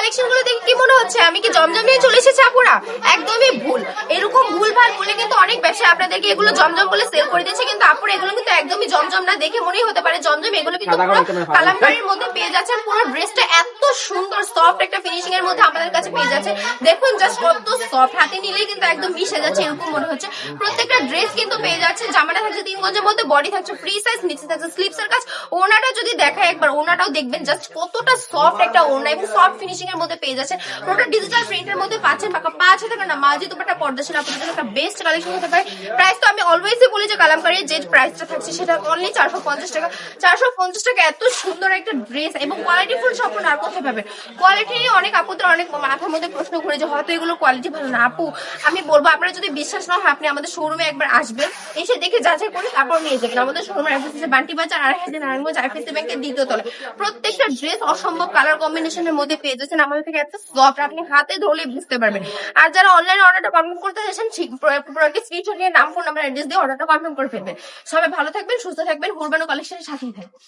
Collection গুলো দেখে কি মনে হচ্ছে আমি কি জমজম নিয়ে চলে এসেছি আপুরা? একদমই ভুল। এরকম ভুলভাল বলে কিন্তু অনেক ব্যবসা আপনাদেরকে এগুলো জমজম বলে সেল করে দিচ্ছে, কিন্তু আপুরা এগুলো কিন্তু একদমই জমজম না, দেখে মনেই হতে পারে জমজম। এগুলো কিন্তু পুরো কালামকারীর মধ্যে পেয়ে যাচ্ছেন। পুরো ড্রেসটা এত সুন্দর সফট একটা ফিনিশিং এর মধ্যে আমাদের কাছে পেয়ে যাচ্ছে। দেখুন জাস্ট কত সফট, হাতে নিলেই কিন্তু একদম মিশে যাচ্ছে এরকম মনে হচ্ছে। প্রত্যেকটা ড্রেস কিন্তু পেয়ে যাচ্ছে। জামাটা থাকছে 3 গজের মধ্যে, বডি থাকছে ফ্রি সাইজ, নিচে থাকছে স্লিপস এর কাজ। ওনাটা যদি দেখায় একবার, ওনাটাও দেখবেন জাস্ট কতটা সফট একটা ওনা এবং সফট ফিনিশিং এর মধ্যে পেয়ে যাচ্ছে। পুরোটা ডিজিটাল প্রিন্টের মধ্যে পাচ্ছেন। পাকা 5,000 টাকা না মাঝে দুপাটা পর্দা ছিল আপনাদের জন্য একটা বেস্ট কালেকশন হতে পারে। প্রাইস তো আমি অলওয়েজই বলি যে কালামকারীর যে প্রাইসটা থাকছে সেটা অনলি 450 টাকা। 450 টাকা এত সুন্দর একটা ড্রেস এবং কোয়ালিটি ফুল সম্পূর্ণ আর কোথায় পাবেন? কোয়ালিটি নিয়ে অনেক আপুদের অনেক মাথার মধ্যে প্রশ্ন ঘুরে যে হয়তো এগুলো কোয়ালিটি ভালো না। আপু আমি বলবো আপনারা যদি বিশ্বাস না হয় আপনি আমাদের শোরুমে একবার আসবেন, এসে দেখে যাচাই করে তারপর নিয়ে যাবেন। আমাদের শোরুমের অ্যাড্রেস হচ্ছে বান্টি বাজার, আড়াইহাজার, নারায়ণগঞ্জ, আইপিসি ব্যাংকের 2য় তলায়। প্রত্যেকটা ড্রেস অসম্ভব কালার কম্বিনেশনের মধ্যে পেয়ে যাচ্ছেন আমাদের থেকে। এত সফট, আপনি হাতে ধরলে বুঝতে পারবেন। আর যারা অনলাইন অর্ডারটা কনফার্ম করতে চাইছেন, ঠিক প্রোডাক্টের স্ক্রিনশট নিয়ে নাম, ফোন নাম্বার, অ্যাড্রেস দিয়ে অর্ডারটা কনফার্ম করে ফেলবেন। সবাই ভালো থাকবেন, সুস্থ থাকবেন, হুরবানো কালেকশনের সাথেই থাকবেন।